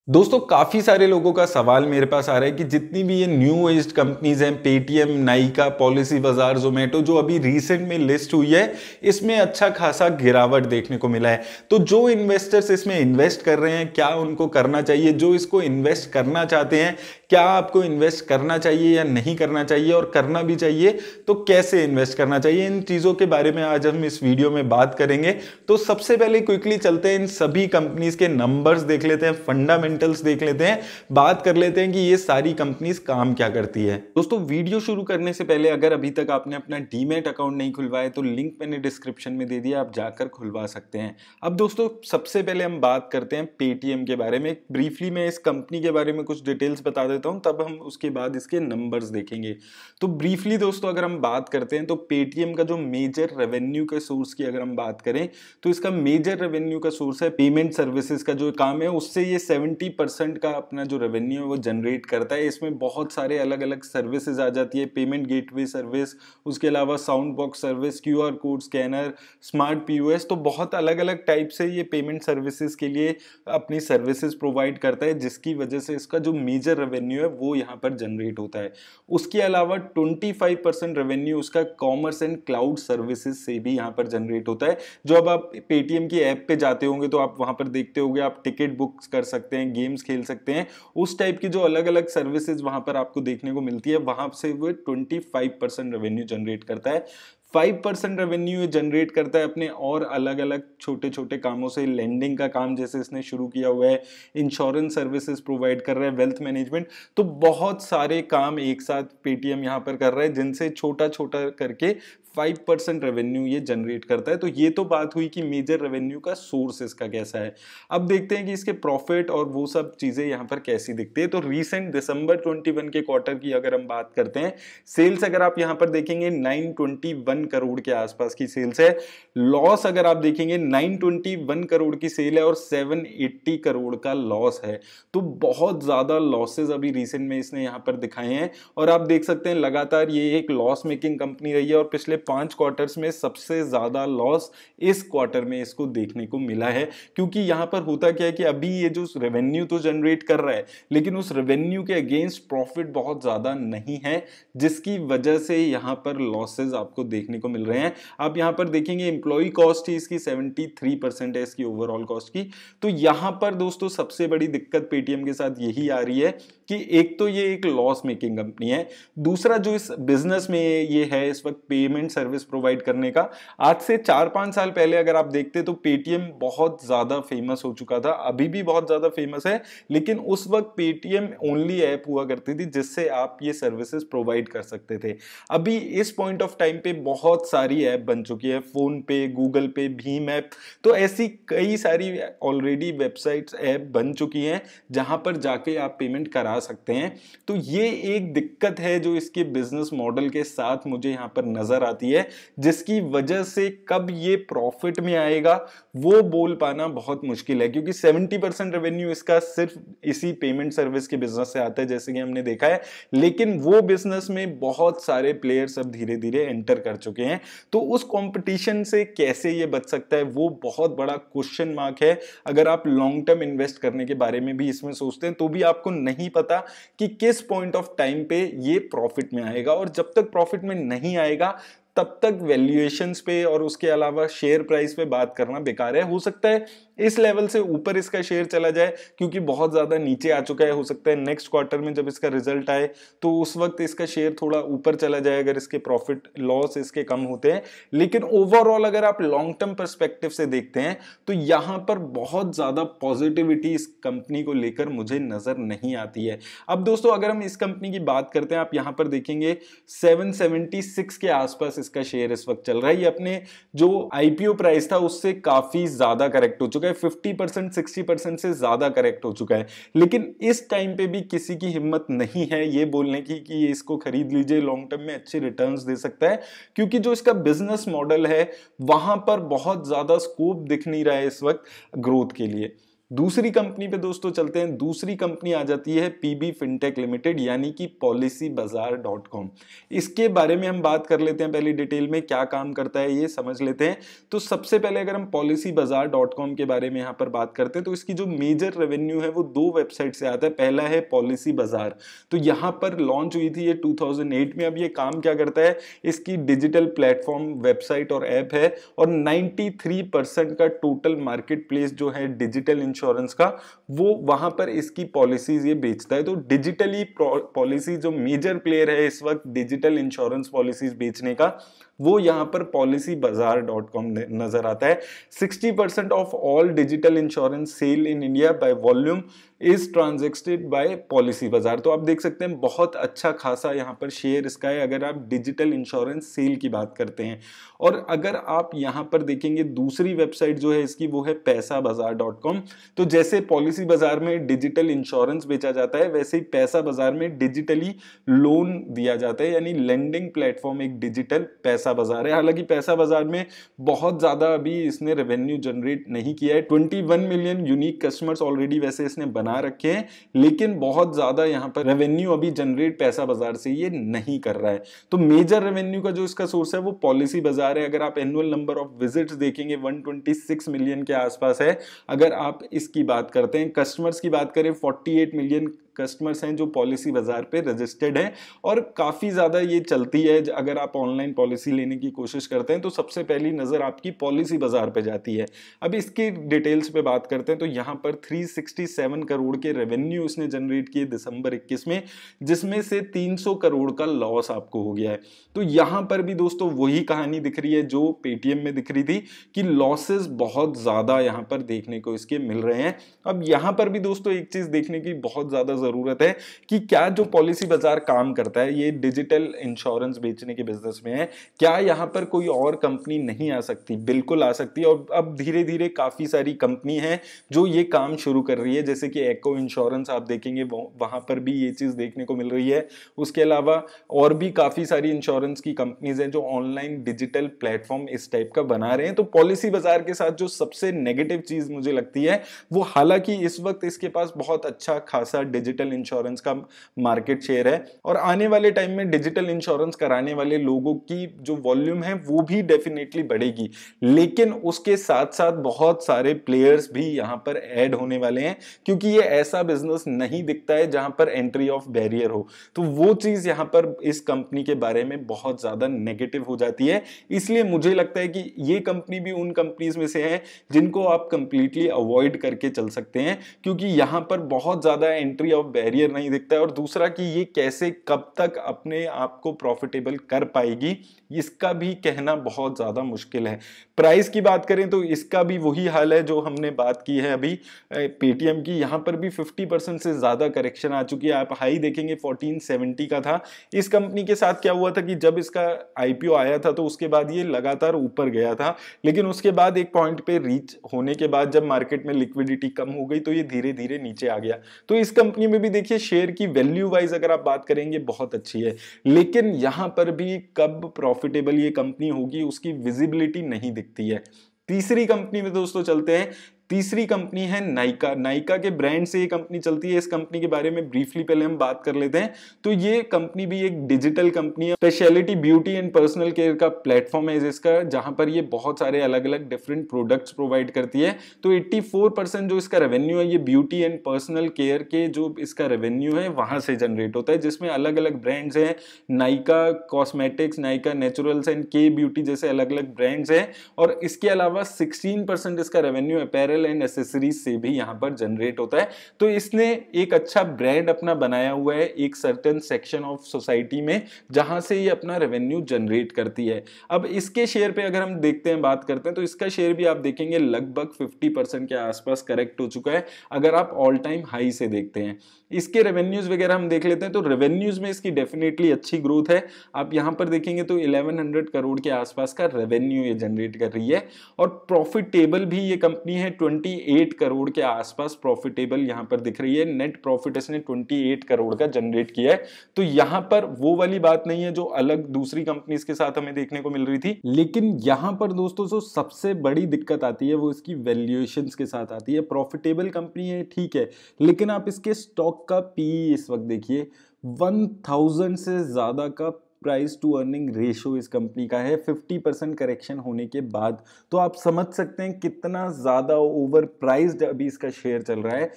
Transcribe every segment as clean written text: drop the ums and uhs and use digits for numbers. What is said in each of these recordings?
दोस्तों काफ़ी सारे लोगों का सवाल मेरे पास आ रहा है कि जितनी भी ये न्यू एज कंपनीज हैं पेटीएम, नाइका, पॉलिसी बाजार, जोमेटो जो अभी रिसेंट में लिस्ट हुई है इसमें अच्छा खासा गिरावट देखने को मिला है। तो जो इन्वेस्टर्स इसमें इन्वेस्ट कर रहे हैं क्या उनको करना चाहिए, जो इसको इन्वेस्ट करना चाहते हैं क्या आपको इन्वेस्ट करना चाहिए या नहीं करना चाहिए, और करना भी चाहिए तो कैसे इन्वेस्ट करना चाहिए, इन चीज़ों के बारे में आज हम इस वीडियो में बात करेंगे। तो सबसे पहले क्विकली चलते हैं इन सभी कंपनीज के नंबर्स देख लेते हैं, फंडामेंटल्स देख लेते हैं, बात कर लेते हैं कि ये सारी कंपनीज काम क्या करती है। दोस्तों वीडियो शुरू करने से पहले अगर अभी तक आपने अपना डीमैट अकाउंट नहीं खुलवाया तो लिंक मैंने डिस्क्रिप्शन में दे दिया, आप जाकर खुलवा सकते हैं। अब दोस्तों सबसे पहले हम बात करते हैं पेटीएम के बारे में। ब्रीफली मैं इस कंपनी के बारे में कुछ डिटेल्स बता देता हूं, तब हम उसके बाद इसके नंबर्स देखेंगे। तो ब्रीफली दोस्तों अगर हम बात करते हैं तो पेटीएम का जो मेजर रेवेन्यू के सोर्स की अगर हम बात करें तो इसका मेजर रेवेन्यू का सोर्स है पेमेंट सर्विसेज का जो काम है, उससे ये 70% का अपना जो रेवेन्यू है वो जनरेट करता है। इसमें बहुत सारे अलग अलग सर्विसेज आ जाती है, पेमेंट गेटवे सर्विस, उसके अलावा sound box service, QR code scanner, smart POS, तो बहुत अलग अलग टाइप से ये पेमेंट सर्विसेज के लिए अपनी सर्विसेज प्रोवाइड करता है, जिसकी वजह से इसका जो मेजर रेवेन्यू है वो यहाँ पर जनरेट होता है। उसके अलावा 25% रेवेन्यू उसका कॉमर्स एंड क्लाउड सर्विसेज से भी यहाँ पर जनरेट होता है। जो अब आप पेटीएम की ऐप पे जाते होंगे तो आप वहां पर देखते होंगे, आप टिकट बुक कर सकते हैं, गेम्स खेल सकते हैं, उस टाइप की जो अलग अलग सर्विसेज वहां पर आपको देखने को मिलती है, वहां से वो 25% रेवेन्यू जनरेट करता है। 5% रेवेन्यू जनरेट करता है अपने और अलग अलग छोटे छोटे कामों से, लेंडिंग का काम जैसे इसने शुरू किया हुआ है, इंश्योरेंस सर्विसेज प्रोवाइड कर रहा है, वेल्थ मैनेजमेंट, तो बहुत सारे काम एक साथ पेटीएम यहाँ पर कर रहा है जिनसे छोटा छोटा करके 5% रेवेन्यू ये जनरेट करता है। तो ये तो बात हुई कि मेजर रेवेन्यू का सोर्स इसका कैसा है। अब देखते हैं कि इसके प्रॉफिट और वो सब चीजें यहाँ पर कैसी दिखती है। तो रीसेंट दिसंबर 21 के क्वार्टर की अगर हम बात करते हैं, सेल्स अगर आप यहाँ पर देखेंगे 921 करोड़ के आसपास की सेल्स है। लॉस अगर आप देखेंगे 921 करोड़ की सेल है और 780 करोड़ का लॉस है। तो बहुत ज्यादा लॉसेज अभी रिसेंट में इसने यहाँ पर दिखाए हैं, और आप देख सकते हैं लगातार ये एक लॉस मेकिंग कंपनी रही है और पिछले 5 क्वार्टर्स में सबसे ज्यादा लॉस इस क्वार्टर में इसको देखने को मिला है। क्योंकि यहां पर होता क्या है कि अभी ये जो रेवेन्यू तो जनरेट कर रहा है लेकिन उस रेवेन्यू के अगेंस्ट प्रॉफिट बहुत ज्यादा नहीं है, जिसकी वजह से यहां पर लॉसेज आपको देखने को मिल रहे हैं। आप यहां पर देखेंगे एम्प्लॉय कॉस्ट ही इसकी 73% है इसकी ओवरऑल कॉस्ट की। तो यहां पर दोस्तों सबसे बड़ी दिक्कत पेटीएम के साथ यही आ रही है कि एक तो ये एक लॉस मेकिंग कंपनी है, दूसरा जो इस बिजनेस में ये है इस वक्त पेमेंट सर्विस प्रोवाइड करने का। आज से 4-5 साल पहले अगर आप देखते तो पेटीएम बहुत ज्यादा फेमस हो चुका था, अभी भी बहुत ज्यादा फेमस है, लेकिन उस वक्त पेटीएम ओनली ऐप हुआ करती थी जिससे आप ये सर्विसेज प्रोवाइड कर सकते थे। अभी इस पॉइंट ऑफ टाइम पे बहुत सारी ऐप बन चुकी है, फोन पे, गूगल पे, भीम ऐप, तो ऐसी कई सारी ऑलरेडी वेबसाइट्स ऐप बन चुकी हैं जहां पर जाके आप पेमेंट करा सकते हैं। तो ये एक दिक्कत है जो इसके बिजनेस मॉडल के साथ मुझे यहां पर नजर आती है, जिसकी वजह से कब ये प्रॉफिट में आएगा वो बोल पाना बहुत मुश्किल है। क्योंकि 70% रेवेन्यू इसका सिर्फ इसी पेमेंट सर्विस के बिजनेस से आता है जैसे कि हमने देखा है, लेकिन वो बिजनेस में बहुत सारे प्लेयर्स अब धीरे धीरे एंटर कर चुके हैं। तो उस कंपटीशन से कैसे ये बच सकता है वो बहुत बड़ा क्वेश्चन मार्क है। अगर आप लॉन्ग टर्म इन्वेस्ट करने के बारे में भी इसमें सोचते हैं तो भी आपको नहीं पता कि किस पॉइंट ऑफ टाइम पे ये प्रॉफिट में आएगा, और जब तक प्रॉफिट में नहीं आएगा तब तक वैल्यूएशंस पे और उसके अलावा शेयर प्राइस पे बात करना बेकार है। हो सकता है इस लेवल से ऊपर इसका शेयर चला जाए क्योंकि बहुत ज्यादा नीचे आ चुका है, हो सकता है नेक्स्ट क्वार्टर में जब इसका रिजल्ट आए तो उस वक्त इसका शेयर थोड़ा ऊपर चला जाए अगर इसके प्रॉफिट लॉस इसके कम होते हैं। लेकिन ओवरऑल अगर आप लॉन्ग टर्म पर्सपेक्टिव से देखते हैं तो यहां पर बहुत ज्यादा पॉजिटिविटी इस कंपनी को लेकर मुझे नजर नहीं आती है। अब दोस्तों अगर हम इस कंपनी की बात करते हैं, आप यहां पर देखेंगे 776 के आसपास इसका शेयर इस वक्त चल रहा है। ये अपने जो आईपीओ प्राइस था उससे काफी ज्यादा करेक्ट हो चुका है, 50% 60% से ज्यादा करेक्ट हो चुका है। लेकिन इस टाइम पे भी किसी की हिम्मत नहीं है ये बोलने की कि ये इसको खरीद लीजिए, लॉन्ग टर्म में अच्छे रिटर्न्स दे सकता है, क्योंकि जो इसका बिजनेस मॉडल है वहां पर बहुत ज्यादा स्कोप दिख नहीं रहा है इस वक्त ग्रोथ के लिए। दूसरी कंपनी पे दोस्तों चलते हैं। दूसरी कंपनी आ जाती है पीबी फिनटेक लिमिटेड यानी कि policybazaar.com। इसके बारे में हम बात कर लेते हैं पहले डिटेल में, क्या काम करता है ये समझ लेते हैं। तो सबसे पहले अगर हम policybazaar.com के बारे में यहाँ पर बात करते हैं तो इसकी जो मेजर रेवेन्यू है वो दो वेबसाइट से आता है। पहला है पॉलिसी बाजार, तो यहाँ पर लॉन्च हुई थी ये 2008 में। अब ये काम क्या करता है, इसकी डिजिटल प्लेटफॉर्म वेबसाइट और ऐप है और 93% का टोटल मार्केट प्लेस जो है डिजिटल इंश्योरेंस का, वो वहां पर इसकी पॉलिसीज ये बेचता है। तो डिजिटली पॉलिसी जो मेजर प्लेयर है इस वक्त डिजिटल इंश्योरेंस पॉलिसीज बेचने का, वो यहां पर policybazaar.com नजर आता है। 60% of all digital insurance sale in India by volume is transacted by Policybazaar. तो आप देख सकते हैं बहुत अच्छा खासा यहाँ पर शेयर इसका है अगर आप डिजिटल इंश्योरेंस सेल की बात करते हैं। और अगर आप यहाँ पर देखेंगे दूसरी वेबसाइट जो है इसकी वो है पैसाबाजार.com। तो जैसे पॉलिसी बाजार में डिजिटल इंश्योरेंस बेचा जाता है वैसे ही पैसा बाजार में डिजिटली लोन दिया जाता है, यानी लेंडिंग प्लेटफॉर्म एक डिजिटल पैसा बाजार है। हालांकि पैसा बाजार में बहुत ज्यादा अभी इसने रेवेन्यू जनरेट नहीं किया है। 21 मिलियन यूनिक कस्टमर्स ऑलरेडी वैसे इसने बना रखे हैं, लेकिन बहुत ज्यादा यहाँ पर रेवेन्यू अभी जनरेट पैसा बाजार से ये नहीं कर रहा है। तो मेजर रेवेन्यू का जो इसका सोर्स है वो पॉलिसी बाजार है। अगर आप एनुअल नंबर ऑफ विजिट्स देखेंगे 126 मिलियन के आसपास है। अगर आप इसकी बात करते हैं, कस्टमर्स की बात करें 48 मिलियन कस्टमर्स हैं जो पॉलिसी बाजार पे रजिस्टर्ड हैं और काफी ज्यादा ये चलती है। अगर आप ऑनलाइन पॉलिसी लेने की कोशिश करते हैं तो सबसे पहली नजर आपकी पॉलिसी बाजार पे जाती है। अब इसकी डिटेल्स पे बात करते हैं तो यहाँ पर 367 करोड़ के रेवेन्यू उसने जनरेट किए दिसंबर 21 में, जिसमें से 300 करोड़ का लॉस आपको हो गया है। तो यहाँ पर भी दोस्तों वही कहानी दिख रही है जो पेटीएम में दिख रही थी कि लॉसेस बहुत ज्यादा यहाँ पर देखने को इसके मिल रहे हैं। अब यहाँ पर भी दोस्तों एक चीज देखने की बहुत ज्यादा जरूरत है कि क्या जो पॉलिसी बाजार काम करता है ये डिजिटल इंश्योरेंस बेचने के बिजनेस में है, क्या यहाँ पर कोई और कंपनी नहीं आ सकती? बिल्कुल आ सकती है। और अब धीरे धीरे काफी सारी कंपनी है जो ये काम शुरू कर रही है, जैसे कि एको इंश्योरेंस आप देखेंगे वहां पर भी ये चीज देखने को मिल रही है। उसके अलावा और भी काफी सारी इंश्योरेंस की कंपनीज हैं जो ऑनलाइन डिजिटल प्लेटफॉर्म इस टाइप का बना रहे हैं। तो पॉलिसी बाजार के साथ जो सबसे नेगेटिव चीज मुझे लगती है वो, हालांकि इस वक्त इसके पास बहुत अच्छा खासा डिजिटल इंश्योरेंस का मार्केट शेयर है और आने वाले टाइम में डिजिटल इंश्योरेंस कराने वाले लोगों की जो वॉल्यूम है वो भी डेफिनेटली बढ़ेगी, लेकिन उसके साथ साथ बहुत सारे प्लेयर्स भी यहां पर ऐड होने वाले हैं, क्योंकि ये ऐसा बिजनेस नहीं दिखता है जहां पर एंट्री ऑफ बैरियर हो। तो वो चीज यहां पर इस कंपनी के बारे में बहुत ज्यादा नेगेटिव हो जाती है। इसलिए मुझे लगता है कि ये कंपनी भी उन कंपनीज में से है जिनको आप कंप्लीटली अवॉइड करके चल सकते हैं, क्योंकि यहां पर बहुत ज्यादा एंट्री ऑफ बैरियर नहीं दिखता है। और दूसरा कि ये कैसे कब तक अपने आप को प्रॉफिटेबल कर पाएगी इसका भी कहना बहुत ज्यादा मुश्किल है। प्राइस की बात करें तो इसका भी वही हाल है जो हमने बात की है अभी पेटीएम की। यहां पर भी 50% से ज्यादा करेक्शन आ चुकी है। आप हाई देखेंगे 1470 का था। इस कंपनी के साथ क्या हुआ था कि जब इसका आईपीओ आया था तो उसके बाद ये लगातार ऊपर गया था, लेकिन उसके बाद एक पॉइंट पे रीच होने के बाद जब मार्केट में लिक्विडिटी कम हो गई तो ये धीरे धीरे नीचे आ गया। तो इस कंपनी में भी देखिए शेयर की वैल्यू वाइज अगर आप बात करेंगे बहुत अच्छी है, लेकिन यहां पर भी कब प्रॉफिटेबल ये कंपनी होगी उसकी विजिबिलिटी नहीं दिखती है। तीसरी कंपनी में दोस्तों चलते हैं। तीसरी कंपनी है नाइका। नाइका के ब्रांड से ये कंपनी चलती है। इस कंपनी के बारे में ब्रीफली पहले हम बात कर लेते हैं। तो ये कंपनी भी एक डिजिटल कंपनी है, speciality beauty and personal care का प्लेटफॉर्म है जिसका, जहां पर ये बहुत सारे अलग अलग डिफरेंट प्रोडक्ट्स प्रोवाइड करती है। तो 84% जो इसका रेवेन्यू है ये ब्यूटी एंड पर्सनल केयर के जो इसका रेवेन्यू है वहां से जनरेट होता है, जिसमें अलग अलग ब्रांड्स हैं। Nykaa cosmetics, Nykaa naturals and के ब्यूटी जैसे अलग अलग ब्रांड्स हैं। और इसके अलावा 16% इसका रेवेन्यू अपैरल एंड एसेसरीज से भी यहां पर जनरेट होता है। तो इसने एक अच्छा ब्रांड अपना बनाया हुआ है एक सर्टेन सेक्शन ऑफ सोसाइटी में, जहां से ये अपना रेवेन्यू जनरेट करती है। अब इसके शेयर पे अगर हम देखते हैं, बात करते हैं, तो इसका शेयर भी आप देखेंगे लगभग 50% के आसपास करेक्ट हो चुका है अगर आप ऑल टाइम हाई से देखते हैं। इसके रेवेन्यूज वगैरह हम देख लेते हैं तो रेवेन्यूज में इसकी डेफिनेटली अच्छी ग्रोथ है। आप यहां पर देखेंगे तो 1100 करोड़ के आसपास का रेवेन्यू ये जनरेट कर रही है। और प्रॉफिटेबल भी ये कंपनी है। 28 करोड़ के आसपास प्रॉफिटेबल यहां पर दिख रही है। नेट प्रॉफिट इसने 28 करोड़ का जनरेट किया है। तो यहां पर वो वाली बात नहीं है जो अलग दूसरी कंपनीज के साथ हमें देखने को मिल रही थी। लेकिन यहां पर दोस्तों जो सबसे बड़ी दिक्कत आती है वो इसकी वैल्यूएशंस के साथ आती है। प्रॉफिटेबल कंपनी है ठीक है, लेकिन आप इसके स्टॉक का पीई इस वक्त देखिए 1000 से ज्यादा का प्राइस टू अर्निंग रेशियो इस कंपनी का है 50% करेक्शन होने के बाद। तो आप समझ सकते हैं कितना ज्यादा ओवर प्राइस्ड अभी इसका शेयर चल रहा है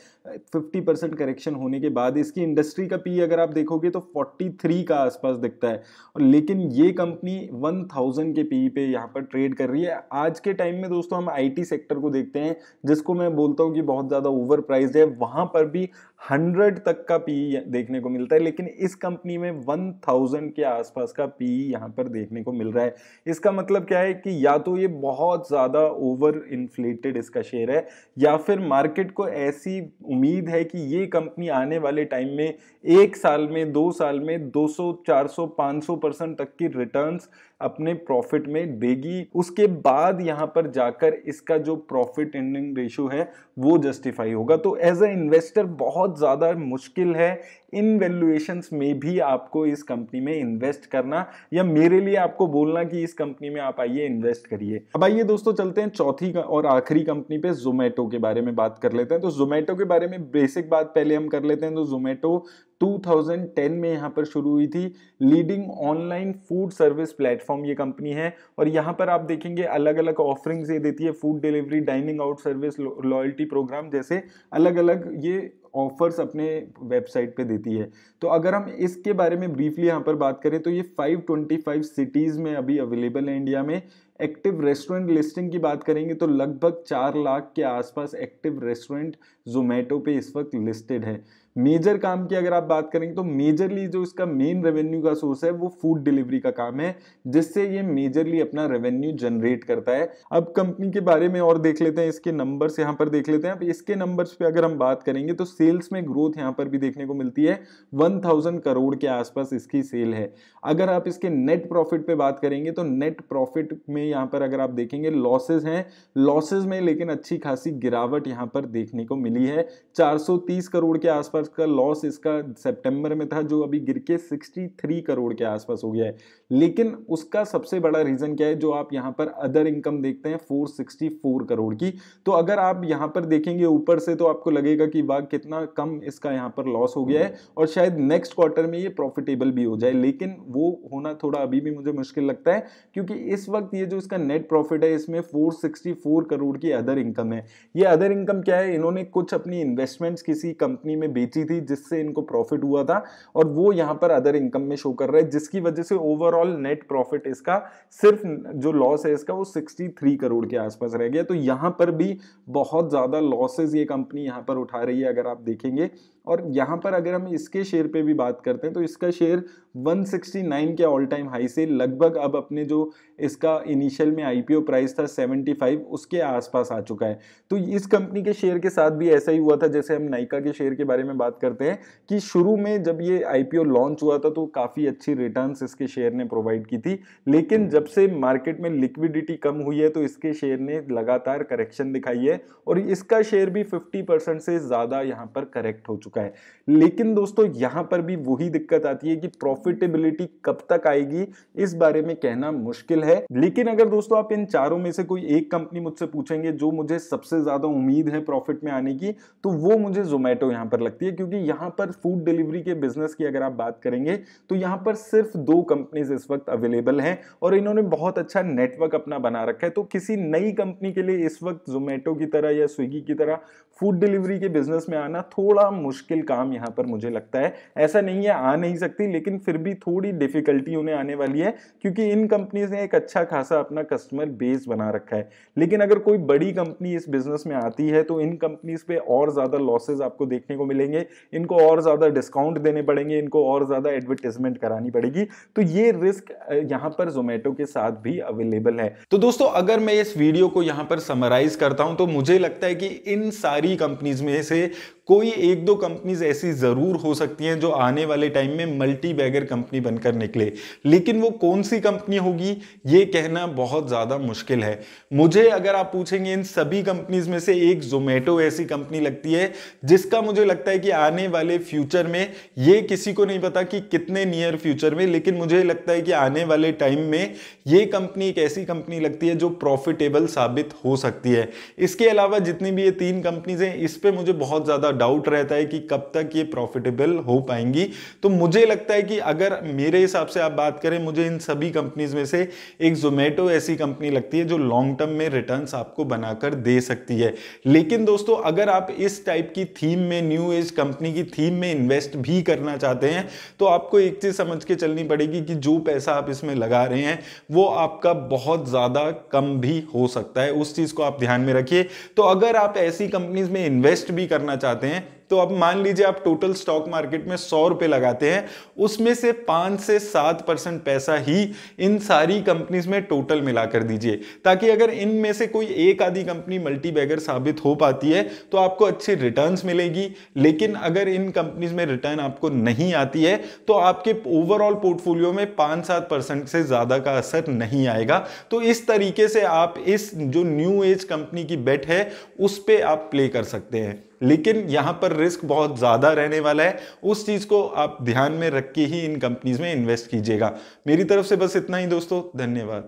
50% करेक्शन होने के बाद। इसकी इंडस्ट्री का पी अगर आप देखोगे तो 43 का आसपास दिखता है, और लेकिन ये कंपनी 1000 के पी पे यहाँ पर ट्रेड कर रही है। आज के टाइम में दोस्तों हम आईटी सेक्टर को देखते हैं जिसको मैं बोलता हूँ कि बहुत ज्यादा ओवर प्राइस्ड है, वहां पर भी 100 तक का पी देखने को मिलता है, लेकिन इस कंपनी में 1000 के आसपास का पी यहां पर देखने को मिल रहा है। इसका मतलब क्या है कि या तो ये बहुत ज्यादा ओवर इन्फ्लेटेड इसका शेयर है, या फिर मार्केट को ऐसी उम्मीद है कि ये कंपनी आने वाले टाइम में 1 साल में 2 साल में 200 400 500% तक की रिटर्न्स अपने प्रॉफिट में देगी। उसके बाद यहां पर जाकर इसका जो प्रॉफिट एंडिंग रेशियो है वो जस्टिफाई होगा। तो एज अ इन्वेस्टर बहुत ज्यादा मुश्किल है इन वैल्यूएशंस में भी आपको इस कंपनी में इन्वेस्ट करना, या मेरे लिए आपको बोलना कि इस कंपनी में आप आइए इन्वेस्ट करिए। अब आइए दोस्तों चलते हैं चौथी और आखिरी कंपनी पे, जोमेटो के बारे में बात कर लेते हैं। तो जोमेटो के बारे में बेसिक बात पहले हम कर लेते हैं। तो जोमेटो 2010 में यहाँ पर शुरू हुई थी। Leading online food service platform ये कंपनी है, और यहाँ पर आप देखेंगे अलग अलग ऑफरिंग्स ये देती है, food delivery, dining out service, loyalty program जैसे अलग अलग ये ऑफर्स अपने वेबसाइट पे देती है। तो अगर हम इसके बारे में ब्रीफली यहाँ पर बात करें तो ये 525 सिटीज में अभी अवेलेबल है इंडिया में। एक्टिव रेस्टोरेंट लिस्टिंग की बात करेंगे तो लगभग 4 लाख के आसपास एक्टिव रेस्टोरेंट जोमेटो पे इस वक्त लिस्टेड है। मेजर काम की अगर आप बात करेंगे तो मेजरली जो इसका मेन रेवेन्यू का सोर्स है वो फूड डिलीवरी का काम है, जिससे ये मेजरली अपना रेवेन्यू जनरेट करता है। अब कंपनी के बारे में और देख लेते हैं, इसके नंबर्स यहाँ पर देख लेते हैं। अब इसके नंबर्स पे अगर हम बात करेंगे तो सेल्स में ग्रोथ यहाँ पर भी देखने को मिलती है, 1000 करोड़ के आसपास इसकी सेल है। अगर आप इसके नेट प्रॉफिट पे बात करेंगे तो नेट प्रॉफिट में यहाँ पर अगर आप देखेंगे लॉसेस हैं, लॉसेस में लेकिन अच्छी खासी गिरावट यहाँ पर देखने को मिली है। 430 करोड़ के आसपास का लॉस इसका सितंबर में था, जो अभी गिर के 63 करोड़ के आसपास हो गया है। लेकिन उसका सबसे बड़ा रीजन क्या है, जो आप यहाँ पर अदर इनकम देखते हैं 464 करोड़ की। तो अगर आप यहाँ पर देखेंगे ऊपर से तो आपको लगेगा कि वाह कितना कम इसका यहाँ पर लॉस हो गया है, और शायद नेक्स्ट क्वार्टर में ये प्रॉफिटेबल भी हो जाए, लेकिन वो होना थोड़ा अभी भी मुझे मुश्किल लगता है, क्योंकि इस वक्त ये जो इसका नेट प्रॉफिट है इसमें 464 करोड़ की अदर इनकम है। ये अदर इनकम क्या है, इन्होंने कुछ अपनी इन्वेस्टमेंट्स किसी कंपनी में बेची थी जिससे इनको प्रॉफिट हुआ था, और वो यहां पर अदर इनकम में शो कर रहा है, जिसकी वजह से ओवरऑल नेट प्रॉफिट इसका सिर्फ जो लॉस है इसका वो 63 करोड़ के आसपास रह गया। तो यहां पर भी बहुत ज्यादा लॉसेस ये कंपनी यहां पर उठा रही है अगर आप देखेंगे। और यहां पर अगर हम इसके शेयर पे भी बात करते हैं तो इसका शेयर 169 के ऑल टाइम हाई से लगभग अब अपने जो इसका इनिशियल में आईपीओ प्राइस था 75 उसके आसपास आ चुका है। तो इस कंपनी के शेयर के साथ भी ऐसा ही हुआ था, जैसे हम नाइका के शेयर के बारे में बात करते हैं कि शुरू में जब ये आईपीओ लॉन्च हुआ था तो काफी अच्छी रिटर्न्स इसके शेयर ने प्रोवाइड की थी, लेकिन जब से मार्केट में लिक्विडिटी कम हुई है तो इसके शेयर ने लगातार करेक्शन दिखाई है, और इसका शेयर भी 50% से ज्यादा यहाँ पर करेक्ट हो चुका है। लेकिन दोस्तों यहाँ पर भी वही दिक्कत आती है कि प्रॉफिटेबिलिटी कब तक आएगी इस बारे में कहना मुश्किल है। लेकिन अगर दोस्तों आप इन चारों में से कोई एक कंपनी मुझसे पूछेंगे जो मुझे सबसे ज्यादा उम्मीद है प्रॉफिट में आने की, तो वो मुझे जोमेटो यहाँ पर लगती है, क्योंकि यहाँ पर फूड डिलीवरी के बिजनेस की अगर आप बात करेंगे तो यहाँ पर सिर्फ 2 कंपनीज इस वक्त अवेलेबल हैं, और इन्होंने बहुत अच्छा नेटवर्क अपना बना रखा है। तो किसी नई कंपनी के लिए इस वक्त जोमेटो की तरह या स्विगी की तरह फूड डिलीवरी के बिजनेस में आना थोड़ा मुश्किल काम यहाँ पर मुझे लगता है। ऐसा नहीं है आ नहीं सकती, लेकिन फिर भी थोड़ी डिफिकल्टी उन्हें आने वाली है, क्योंकि इन कंपनीज ने एक अच्छा खासा अपना कस्टमर बेस बना रखा है। लेकिन अगर कोई बड़ी कंपनी इस बिजनेस में आती है तो इन कंपनीज पे और ज्यादा लॉसेज आपको देखने को मिलेंगे, इनको और ज्यादा डिस्काउंट देने पड़ेंगे, इनको और ज्यादा एडवर्टाइजमेंट करानी पड़ेगी। तो ये रिस्क यहाँ पर जोमेटो के साथ भी अवेलेबल है। तो दोस्तों अगर मैं इस वीडियो को यहाँ पर समराइज करता हूं तो मुझे लगता है कि इन सारी कंपनीज में से कोई एक दो कंपनीज ऐसी जरूर हो सकती हैं जो आने वाले टाइम में मल्टी बैगर कंपनी बनकर निकले, लेकिन वो कौन सी कंपनी होगी ये कहना बहुत ज्यादा मुश्किल है। मुझे अगर आप पूछेंगे इन सभी कंपनीज में से एक जोमेटो ऐसी कंपनी लगती है जिसका मुझे लगता है कि आने वाले फ्यूचर में, ये किसी को नहीं पता कि कितने नियर फ्यूचर में, लेकिन मुझे लगता है कि आने वाले टाइम में ये कंपनी एक ऐसी कंपनी लगती है जो प्रॉफिटेबल साबित हो सकती है। इसके अलावा जितनी भी ये तीन कंपनीज हैं इस पे मुझे बहुत ज्यादा डाउट रहता है कि कब तक ये प्रॉफिटेबल हो पाएंगी। तो मुझे लगता है कि अगर मेरे हिसाब से आप बात करें, मुझे इन सभी कंपनीज में से एक जोमेटो ऐसी कंपनी लगती है जो लॉन्ग टर्म में रिटर्न्स आपको बनाकर दे सकती है। लेकिन दोस्तों अगर आप इस टाइप की थीम में, न्यू एज कंपनी की थीम में इन्वेस्ट भी करना चाहते हैं तो आपको एक चीज समझ के चलनी पड़ेगी कि जो पैसा आप इसमें लगा रहे हैं वो आपका बहुत ज्यादा कम भी हो सकता है। उस चीज को आप ध्यान में रखिए। तो अगर आप ऐसी कंपनीज में इन्वेस्ट भी करना चाहते हैं तो अब मान लीजिए आप टोटल स्टॉक मार्केट में 100 रुपए लगाते हैं, उसमें से 5 से 7% पैसा ही इन सारी कंपनीज में टोटल मिलाकर दीजिए, ताकि अगर इनमें से कोई एक आधी कंपनी मल्टी बैगर साबित हो पाती है तो आपको अच्छी रिटर्न्स मिलेगी। लेकिन अगर इन कंपनीज में रिटर्न आपको नहीं आती है तो आपके ओवरऑल पोर्टफोलियो में 5-7% से ज्यादा का असर नहीं आएगा। तो इस तरीके से आप इस जो न्यू एज कंपनी की बेट है उस पे आप प्ले कर सकते हैं, लेकिन यहां पर रिस्क बहुत ज्यादा रहने वाला है। उस चीज को आप ध्यान में रख के ही इन कंपनीज में इन्वेस्ट कीजिएगा। मेरी तरफ से बस इतना ही दोस्तों, धन्यवाद।